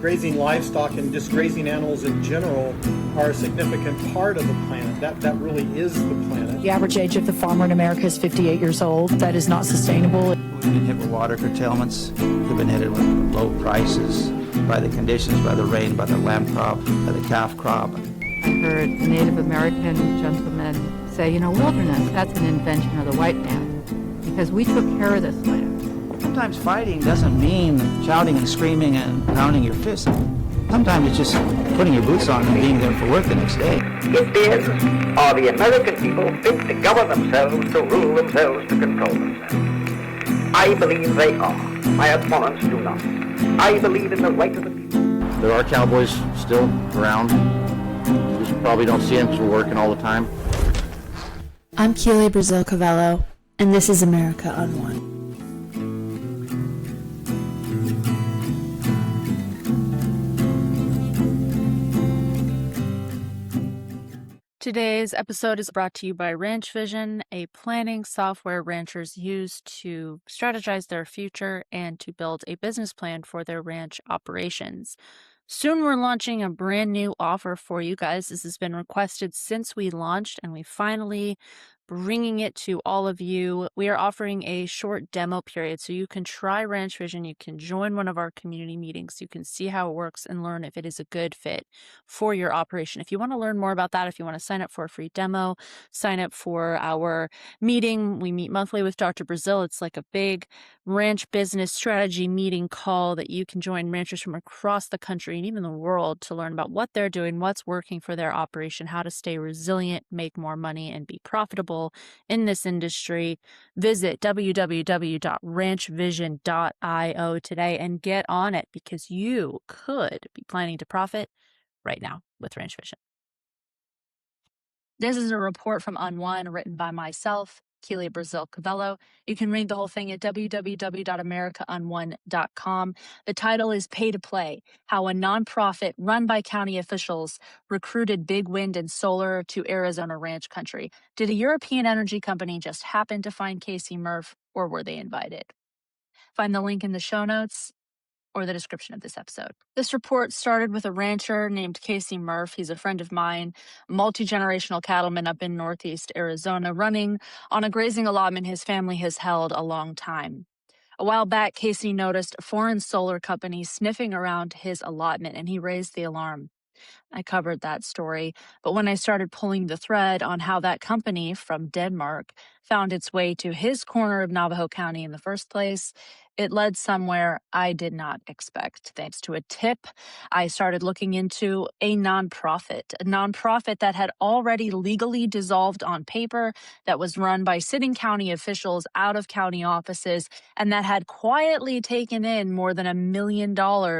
grazing livestock and just grazing animals in general are a significant part of the planet. That really is the planet. The average age of the farmer in America is 58 years old. That is not sustainable. We've been hit with water curtailments. We've been hit with low prices by the conditions, by the rain, by the lamb crop, by the calf crop. I heard a Native American gentleman say, wilderness, that's an invention of the white man, because we took care of this land. Sometimes fighting doesn't mean shouting and screaming and pounding your fist. Sometimes it's just putting your boots on and being there for work the next day. It is, are the American people fit to govern themselves, to rule themselves, to control themselves? I believe they are. My opponents do not. I believe in the right of the people. There are cowboys still around. You just probably don't see them because we're working all the time. I'm Keely Brazil Cavello, and this is America UNWON. Today's episode is brought to you by Ranch Vision, a planning software ranchers use to strategize their future and to build a business plan for their ranch operations. Soon we're launching a brand new offer for you guys. This has been requested since we launched, and we finally bringing it to all of you. We are offering a short demo period so you can try Ranch Vision. You can join one of our community meetings. You can see how it works and learn if it is a good fit for your operation. If you want to learn more about that, if you want to sign up for a free demo, sign up for our meeting. We meet monthly with Dr. Brazil. It's like a big ranch business strategy meeting call that you can join ranchers from across the country and even the world to learn about what they're doing, what's working for their operation, how to stay resilient, make more money, and be profitable in this industry. Visit www.ranchvision.io today and get on it, because you could be planning to profit right now with Ranch Vision. This is a report from UNWON written by myself, Keely Brazil Cavello. You can read the whole thing at www.americaunwon.com. The title is Pay to Play: How a Nonprofit run by county officials recruited big wind and solar to Arizona ranch country. Did a European energy company just happen to find Casey Murph, or were they invited? Find the link in the show notes or the description of this episode. This report started with a rancher named Casey Murph. He's a friend of mine, multi-generational cattleman up in Northeast Arizona, running on a grazing allotment his family has held a long time. A while back, Casey noticed a foreign solar company sniffing around his allotment, and he raised the alarm. I covered that story, but when I started pulling the thread on how that company from Denmark found its way to his corner of Navajo County in the first place, it led somewhere I did not expect. Thanks to a tip, I started looking into a nonprofit that had already legally dissolved on paper, that was run by sitting county officials out of county offices, and that had quietly taken in more than $1 million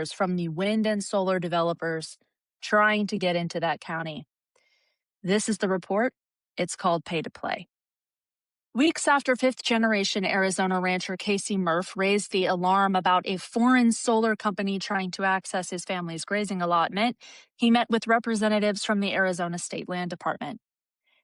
from the wind and solar developers trying to get into that county. This is the report. It's called Pay to Play. Weeks after fifth-generation Arizona rancher Casey Murph raised the alarm about a foreign solar company trying to access his family's grazing allotment, he met with representatives from the Arizona State Land Department.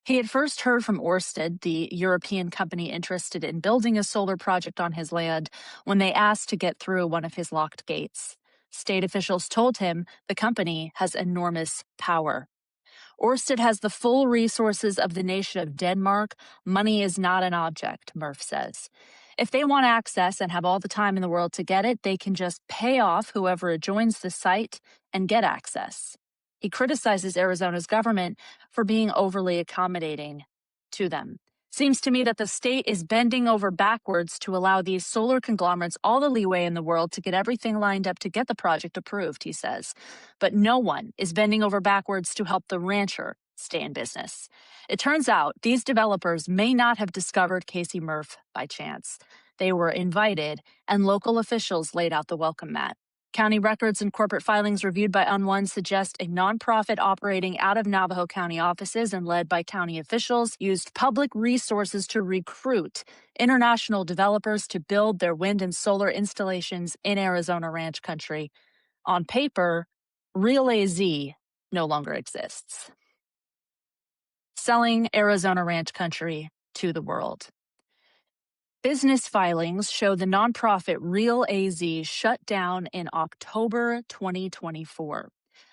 He had first heard from Ørsted, the European company interested in building a solar project on his land, when they asked to get through one of his locked gates. State officials told him the company has enormous power. Ørsted has the full resources of the nation of Denmark. Money is not an object, Murph says. If they want access and have all the time in the world to get it, they can just pay off whoever joins the site and get access. He criticizes Arizona's government for being overly accommodating to them. Seems to me that the state is bending over backwards to allow these solar conglomerates all the leeway in the world to get everything lined up to get the project approved, he says. But no one is bending over backwards to help the rancher stay in business. It turns out these developers may not have discovered Casey Murph by chance. They were invited, and local officials laid out the welcome mat. County records and corporate filings reviewed by UNWON suggest a nonprofit operating out of Navajo County offices and led by county officials used public resources to recruit international developers to build their wind and solar installations in Arizona ranch country. On paper, Real AZ no longer exists. Selling Arizona ranch country to the world. Business filings show the nonprofit Real AZ shut down in October 2024.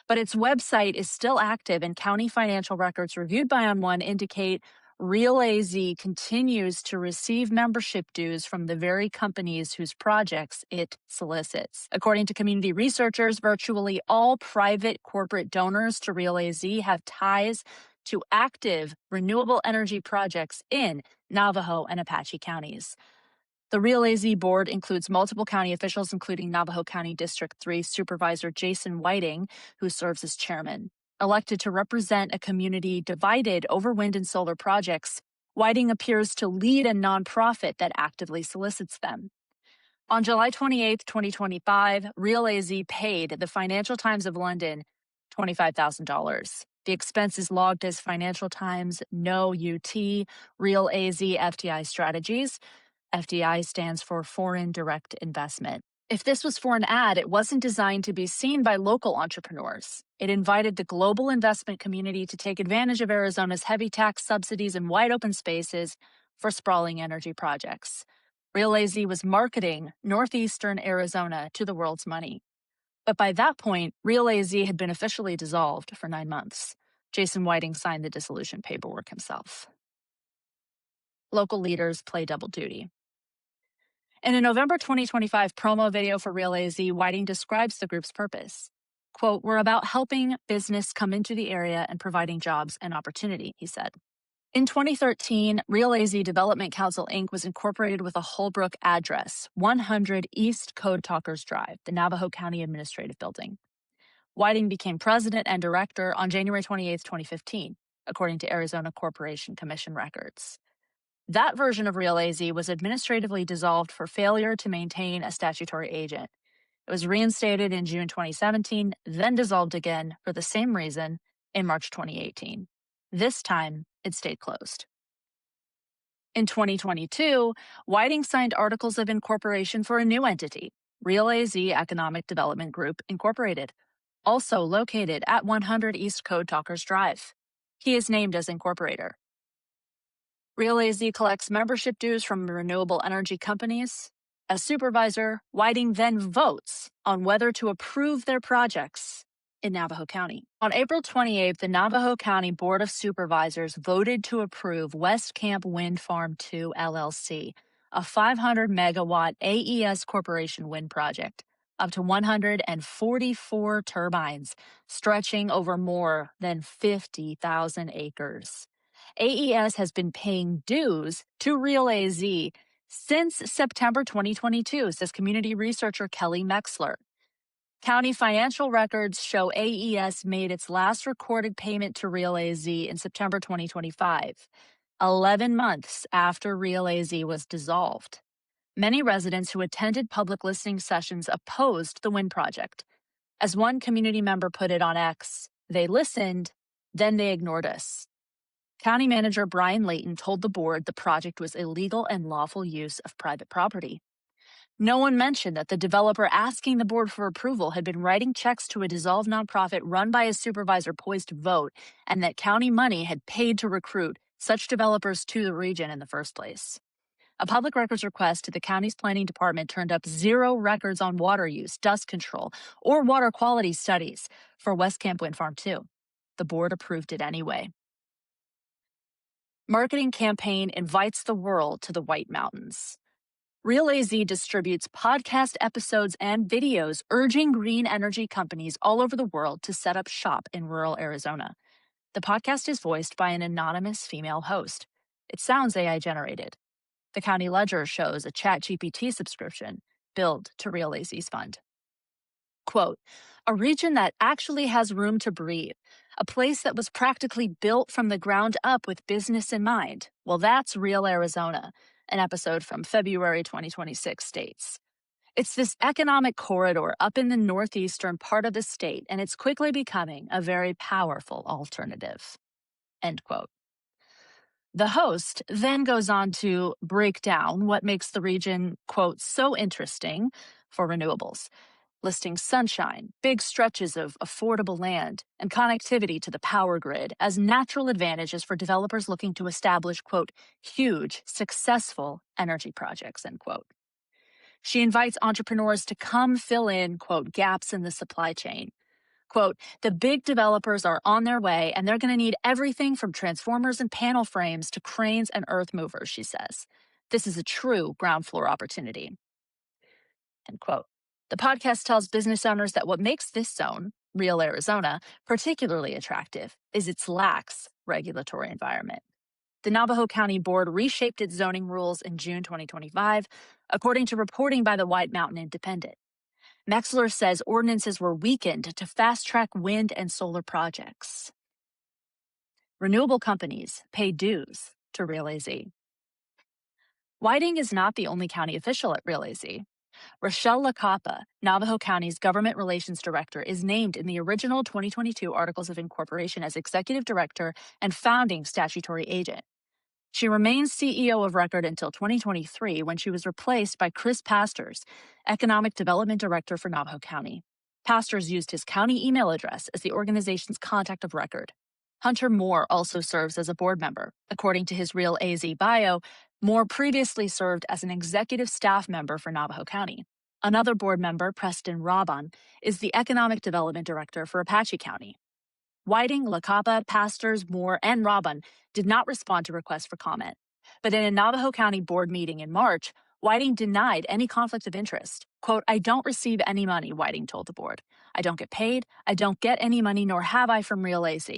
But its website is still active, and county financial records reviewed by UNWON indicate Real AZ continues to receive membership dues from the very companies whose projects it solicits. According to community researchers, virtually all private corporate donors to Real AZ have ties to active renewable energy projects in Navajo and Apache counties. The Real AZ board includes multiple county officials, including Navajo County District 3 Supervisor Jason Whiting, who serves as chairman. Elected to represent a community divided over wind and solar projects, Whiting appears to lead a nonprofit that actively solicits them. On July 28, 2025, Real AZ paid the Financial Times of London $25,000. The expense is logged as Financial Times No UT Real AZ FDI Strategies. FDI stands for Foreign Direct Investment. If this was for an ad, it wasn't designed to be seen by local entrepreneurs. It invited the global investment community to take advantage of Arizona's heavy tax subsidies and wide open spaces for sprawling energy projects. Real AZ was marketing northeastern Arizona to the world's money. But by that point, Real AZ had been officially dissolved for 9 months. Jason Whiting signed the dissolution paperwork himself. Local leaders play double duty. In a November 2025 promo video for Real AZ, Whiting describes the group's purpose. Quote, "We're about helping business come into the area and providing jobs and opportunity," he said. In 2013, Real AZ Development Council, Inc. was incorporated with a Holbrook address, 100 East Code Talkers Drive, the Navajo County Administrative Building. Whiting became president and director on January 28, 2015, according to Arizona Corporation Commission records. That version of Real AZ was administratively dissolved for failure to maintain a statutory agent. It was reinstated in June 2017, then dissolved again for the same reason in March 2018. This time, it stayed closed. In 2022, Whiting signed articles of incorporation for a new entity, Real AZ Economic Development Group, Incorporated, also located at 100 East Code Talkers Drive. He is named as incorporator. Real AZ collects membership dues from renewable energy companies. As supervisor, Whiting then votes on whether to approve their projects in Navajo County. On April 28th, the Navajo County Board of Supervisors voted to approve West Camp Wind Farm 2 LLC, a 500 megawatt AES Corporation wind project, up to 144 turbines, stretching over more than 50,000 acres. AES has been paying dues to Real AZ since September 2022, says community researcher Kelly Mexler. County financial records show AES made its last recorded payment to Real AZ in September 2025, 11 months after Real AZ was dissolved. Many residents who attended public listening sessions opposed the wind project. As one community member put it on X, "They listened, then they ignored us." County Manager Brian Layton told the board the project was illegal and lawful use of private property. No one mentioned that the developer asking the board for approval had been writing checks to a dissolved nonprofit run by a supervisor poised to vote, and that county money had paid to recruit such developers to the region in the first place. A public records request to the county's planning department turned up 0 records on water use, dust control, or water quality studies for West Camp Wind Farm 2. The board approved it anyway. Marketing campaign invites the world to the White Mountains. Real AZ distributes podcast episodes and videos urging green energy companies all over the world to set up shop in rural Arizona. The podcast is voiced by an anonymous female host. It sounds AI generated. The County Ledger shows a ChatGPT subscription billed to Real AZ's fund. Quote, "A region that actually has room to breathe, a place that was practically built from the ground up with business in mind. Well, that's Real Arizona," an episode from February 2026 states. "It's this economic corridor up in the northeastern part of the state, and it's quickly becoming a very powerful alternative." End quote. The host then goes on to break down what makes the region, quote, "so interesting for renewables." listing sunshine, big stretches of affordable land, and connectivity to the power grid as natural advantages for developers looking to establish, quote, huge, successful energy projects, end quote. She invites entrepreneurs to come fill in, quote, gaps in the supply chain. Quote, the big developers are on their way and they're going to need everything from transformers and panel frames to cranes and earth movers, she says. This is a true ground floor opportunity, end quote. The podcast tells business owners that what makes this zone, real Arizona, particularly attractive is its lax regulatory environment. The Navajo County Board reshaped its zoning rules in June 2025, according to reporting by the White Mountain Independent. Mexler says ordinances were weakened to fast-track wind and solar projects. Renewable companies pay dues to Real AZ. Whiting is not the only county official at Real AZ. Rochelle LaCapa, Navajo County's government relations director, is named in the original 2022 Articles of Incorporation as executive director and founding statutory agent. She remains CEO of record until 2023, when she was replaced by Chris Pastors, Economic Development Director for Navajo County. Pastors used his county email address as the organization's contact of record. Hunter Moore also serves as a board member. According to his Real AZ bio, Moore previously served as an executive staff member for Navajo County. Another board member, Preston Robon, is the Economic Development Director for Apache County. Whiting, LaCapa, Pastors, Moore, and Robin did not respond to requests for comment. But in a Navajo County board meeting in March, Whiting denied any conflict of interest. Quote, I don't receive any money, Whiting told the board. I don't get paid. I don't get any money, nor have I from Real AZ.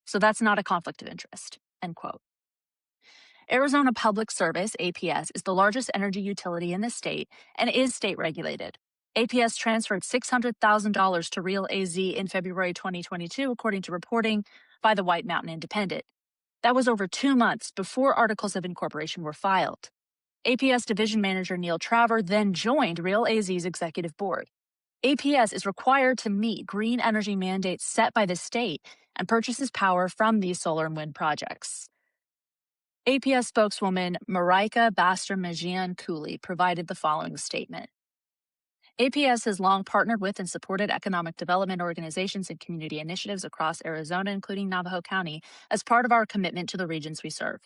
So that's not a conflict of interest, end quote. Arizona Public Service, APS, is the largest energy utility in the state and is state regulated. APS transferred $600,000 to Real AZ in February 2022, according to reporting by the White Mountain Independent. That was over 2 months before Articles of Incorporation were filed. APS Division Manager Neil Traver then joined Real AZ's executive board. APS is required to meet green energy mandates set by the state and purchases power from these solar and wind projects. APS spokeswoman Marika Baster-Majian Cooley provided the following statement. APS has long partnered with and supported economic development organizations and community initiatives across Arizona, including Navajo County, as part of our commitment to the regions we serve.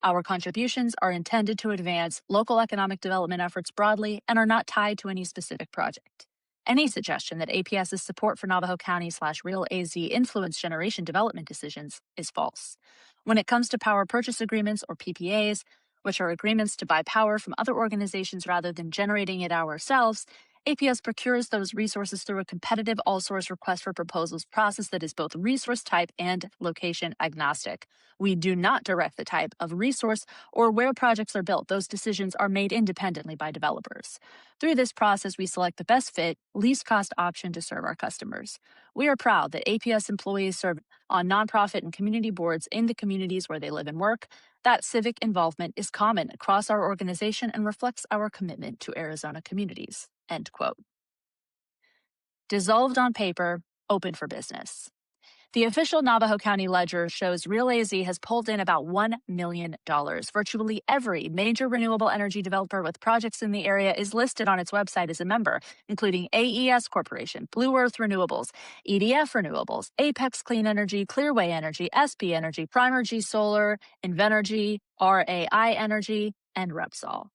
Our contributions are intended to advance local economic development efforts broadly and are not tied to any specific project. Any suggestion that APS's support for Navajo County/Real AZ influence generation development decisions is false. When it comes to power purchase agreements or PPAs, which are agreements to buy power from other organizations rather than generating it ourselves, APS procures those resources through a competitive all-source request for proposals process that is both resource type and location agnostic. We do not direct the type of resource or where projects are built. Those decisions are made independently by developers. Through this process, we select the best fit, least cost option to serve our customers. We are proud that APS employees serve on nonprofit and community boards in the communities where they live and work. That civic involvement is common across our organization and reflects our commitment to Arizona communities. End quote. Dissolved on paper, open for business. The official Navajo County ledger shows Real AZ has pulled in about $1 million. Virtually every major renewable energy developer with projects in the area is listed on its website as a member, including AES Corporation, Blue Earth Renewables, EDF Renewables, Apex Clean Energy, Clearway Energy, SP Energy, Primergy Solar, Invenergy, RAI Energy, and Repsol.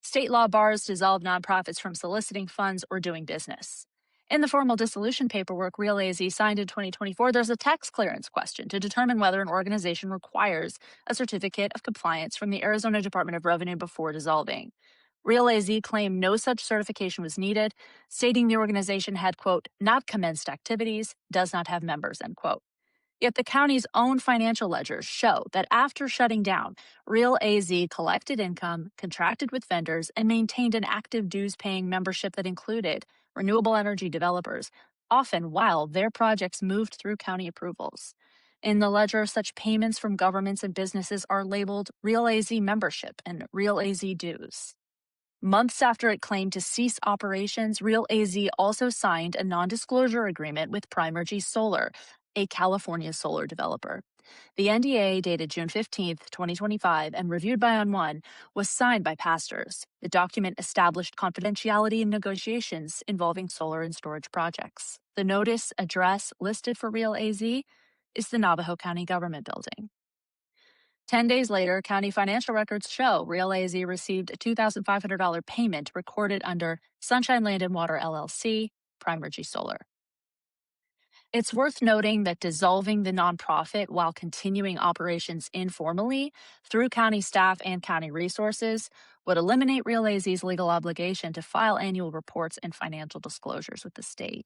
State law bars dissolve nonprofits from soliciting funds or doing business. In the formal dissolution paperwork Real AZ signed in 2024, there's a tax clearance question to determine whether an organization requires a certificate of compliance from the Arizona Department of Revenue before dissolving. Real AZ claimed no such certification was needed, stating the organization had, quote, not commenced activities, does not have members, end quote. Yet the county's own financial ledgers show that after shutting down, Real AZ collected income, contracted with vendors, and maintained an active dues-paying membership that included renewable energy developers, often while their projects moved through county approvals. In the ledger, such payments from governments and businesses are labeled Real AZ membership and Real AZ dues. Months after it claimed to cease operations, Real AZ also signed a non-disclosure agreement with Primergy Solar, a California solar developer. The NDA, dated June 15, 2025, and reviewed by UNWON, was signed by pastors. The document established confidentiality in negotiations involving solar and storage projects. The notice address listed for Real AZ is the Navajo County Government Building. 10 days later, county financial records show Real AZ received a $2,500 payment recorded under Sunshine Land and Water LLC, Primergy Solar. It's worth noting that dissolving the nonprofit while continuing operations informally through county staff and county resources would eliminate Real AZ's legal obligation to file annual reports and financial disclosures with the state.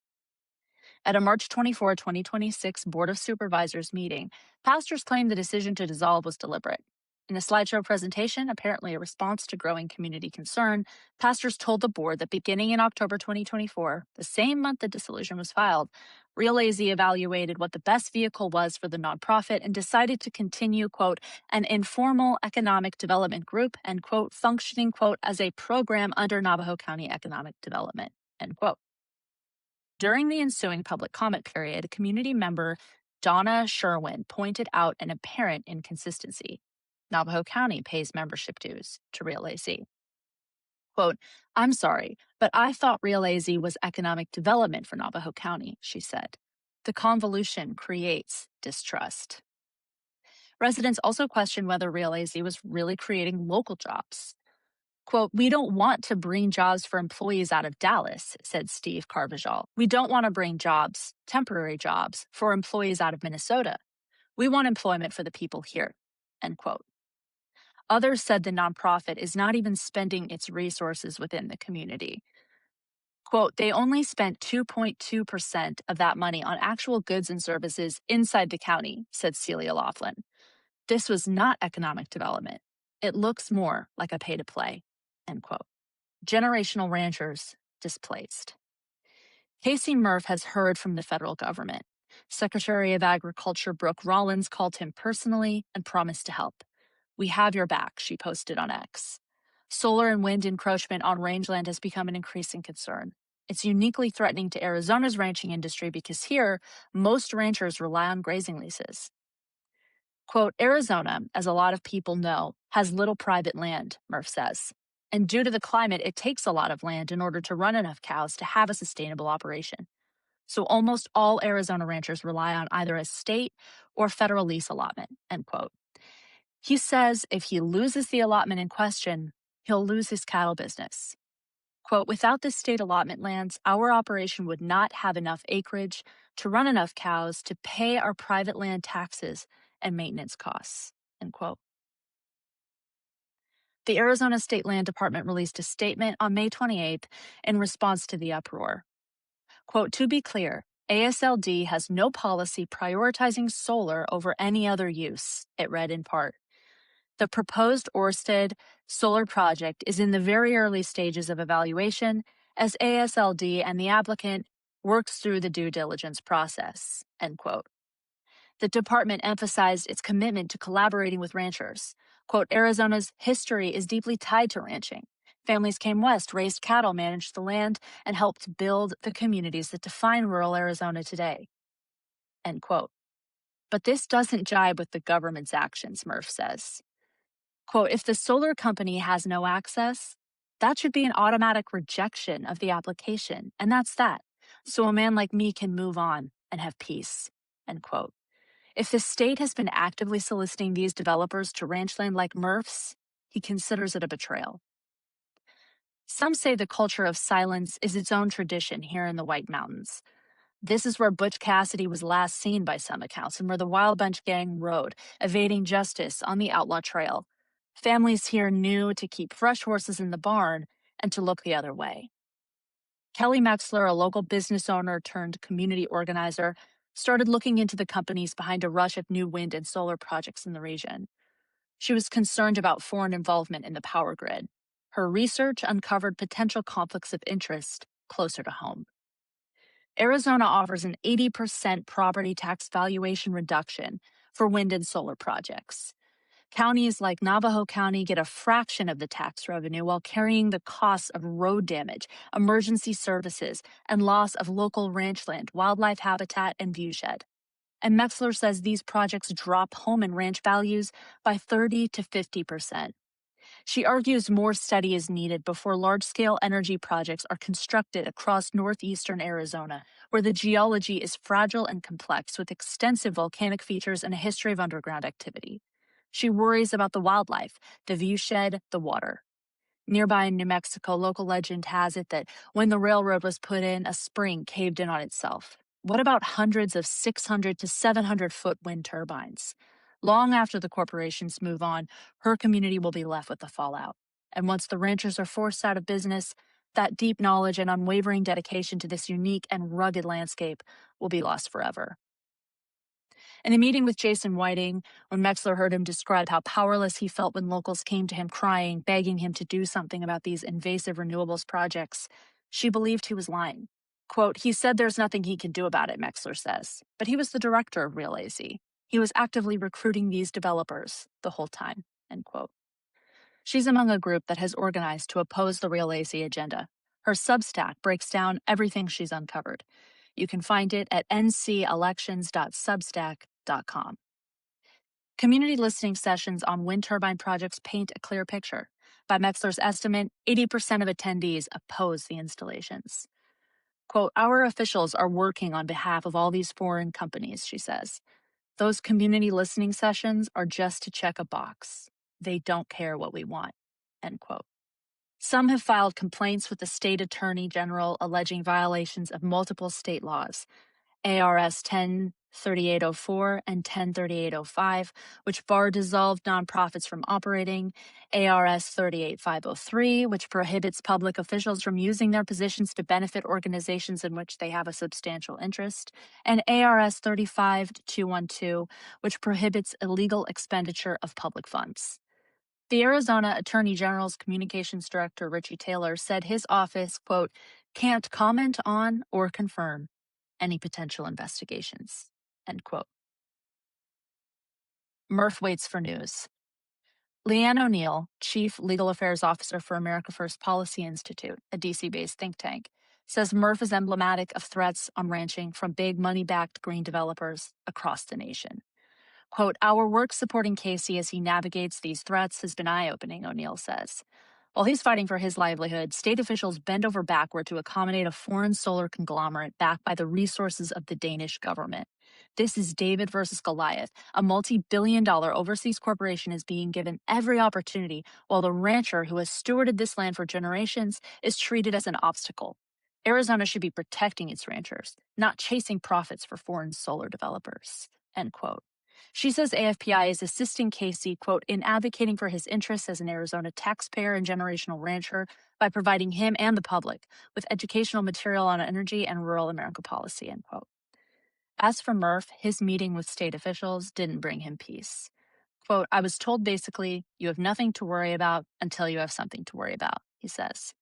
At a March 24, 2026 Board of Supervisors meeting, pastors claimed the decision to dissolve was deliberate. In a slideshow presentation, apparently a response to growing community concern, pastors told the board that beginning in October 2024, the same month the dissolution was filed, Real AZ evaluated what the best vehicle was for the nonprofit and decided to continue, quote, an informal economic development group and, quote, functioning, quote, as a program under Navajo County Economic Development, end quote. During the ensuing public comment period, community member Donna Sherwin pointed out an apparent inconsistency. Navajo County pays membership dues to Real AZ. Quote, I'm sorry, but I thought Real AZ was economic development for Navajo County, she said. The convolution creates distrust. Residents also questioned whether Real AZ was really creating local jobs. Quote, we don't want to bring jobs for employees out of Dallas, said Steve Carvajal. We don't want to bring jobs, temporary jobs, for employees out of Minnesota. We want employment for the people here, end quote. Others said the nonprofit is not even spending its resources within the community. Quote, they only spent 2.2% of that money on actual goods and services inside the county, said Celia Laughlin. This was not economic development. It looks more like a pay-to-play, end quote. Generational ranchers displaced. Casey Murph has heard from the federal government. Secretary of Agriculture Brooke Rollins called him personally and promised to help. We have your back, she posted on X. Solar and wind encroachment on rangeland has become an increasing concern. It's uniquely threatening to Arizona's ranching industry because here, most ranchers rely on grazing leases. Quote, Arizona, as a lot of people know, has little private land, Murph says. And due to the climate, it takes a lot of land in order to run enough cows to have a sustainable operation. So almost all Arizona ranchers rely on either a state or federal lease allotment, end quote. He says if he loses the allotment in question, he'll lose his cattle business. Quote, without the state allotment lands, our operation would not have enough acreage to run enough cows to pay our private land taxes and maintenance costs, end quote. The Arizona State Land Department released a statement on May 28th in response to the uproar. Quote, to be clear, ASLD has no policy prioritizing solar over any other use, it read in part. The proposed Ørsted solar project is in the very early stages of evaluation as ASLD and the applicant works through the due diligence process, end quote. The department emphasized its commitment to collaborating with ranchers. Quote, Arizona's history is deeply tied to ranching. Families came west, raised cattle, managed the land, and helped build the communities that define rural Arizona today, end quote. But this doesn't jibe with the government's actions, Murph says. Quote, if the solar company has no access, that should be an automatic rejection of the application, and that's that. So a man like me can move on and have peace, end quote. If the state has been actively soliciting these developers to ranch land like Murph's, he considers it a betrayal. Some say the culture of silence is its own tradition here in the White Mountains. This is where Butch Cassidy was last seen by some accounts and where the Wild Bunch gang rode, evading justice on the outlaw trail. Families here knew to keep fresh horses in the barn and to look the other way. Kelly Maxler, a local business owner turned community organizer, started looking into the companies behind a rush of new wind and solar projects in the region. She was concerned about foreign involvement in the power grid. Her research uncovered potential conflicts of interest closer to home. Arizona offers an 80% property tax valuation reduction for wind and solar projects. Counties like Navajo County get a fraction of the tax revenue while carrying the costs of road damage, emergency services, and loss of local ranch land, wildlife habitat, and viewshed. And Metzler says these projects drop home and ranch values by 30 to 50%. She argues more study is needed before large-scale energy projects are constructed across northeastern Arizona, where the geology is fragile and complex with extensive volcanic features and a history of underground activity. She worries about the wildlife, the viewshed, the water. Nearby in New Mexico, local legend has it that when the railroad was put in, a spring caved in on itself. What about hundreds of 600 to 700-foot wind turbines? Long after the corporations move on, her community will be left with the fallout. And once the ranchers are forced out of business, that deep knowledge and unwavering dedication to this unique and rugged landscape will be lost forever. In a meeting with Jason Whiting, when Metzler heard him describe how powerless he felt when locals came to him crying, begging him to do something about these invasive renewables projects, she believed he was lying. Quote, he said there's nothing he can do about it, Metzler says, but he was the director of Real AZ. He was actively recruiting these developers the whole time, end quote. She's among a group that has organized to oppose the Real AZ agenda. Her Substack breaks down everything she's uncovered. You can find it at ncelections.substack.com. Community listening sessions on wind turbine projects paint a clear picture. By Metzler's estimate, 80% of attendees oppose the installations. Quote, our officials are working on behalf of all these foreign companies, she says. Those community listening sessions are just to check a box. They don't care what we want, end quote. Some have filed complaints with the state attorney general alleging violations of multiple state laws, ARS 103804 and 103805, which bar dissolved nonprofits from operating, ARS 38503, which prohibits public officials from using their positions to benefit organizations in which they have a substantial interest, and ARS 35212, which prohibits illegal expenditure of public funds. The Arizona Attorney General's Communications Director, Richie Taylor, said his office, quote, can't comment on or confirm any potential investigations, end quote. Murph waits for news. Leanne O'Neill, Chief Legal Affairs Officer for America First Policy Institute, a DC-based think tank, says Murph is emblematic of threats on ranching from big money-backed green developers across the nation. Quote, our work supporting Casey as he navigates these threats has been eye-opening, O'Neill says. While he's fighting for his livelihood, state officials bend over backward to accommodate a foreign solar conglomerate backed by the resources of the Danish government. This is David versus Goliath. A multi-billion-dollar overseas corporation is being given every opportunity, while the rancher who has stewarded this land for generations is treated as an obstacle. Arizona should be protecting its ranchers, not chasing profits for foreign solar developers, end quote. She says AFPI is assisting Casey, quote, in advocating for his interests as an Arizona taxpayer and generational rancher by providing him and the public with educational material on energy and rural America policy, end quote. As for Murph, his meeting with state officials didn't bring him peace. Quote, I was told basically, you have nothing to worry about until you have something to worry about, he says.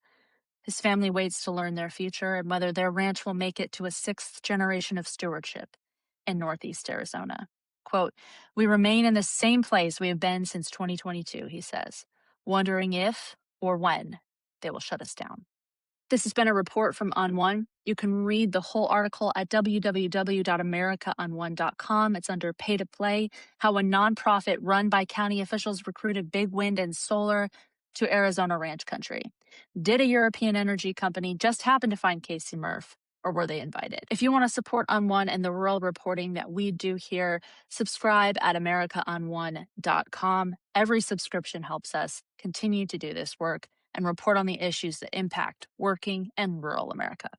His family waits to learn their future and whether their ranch will make it to a sixth generation of stewardship in Northeast Arizona. Quote, we remain in the same place we have been since 2022, he says, wondering if or when they will shut us down. This has been a report from UNWON. You can read the whole article at www.americaunwon.com. It's under Pay to Play, how a nonprofit run by county officials recruited big wind and solar to Arizona ranch country. Did a European energy company just happen to find Casey Murph? Or were they invited? If you want to support UNWON and the rural reporting that we do here, subscribe at americaunwon.com. Every subscription helps us continue to do this work and report on the issues that impact working and rural America.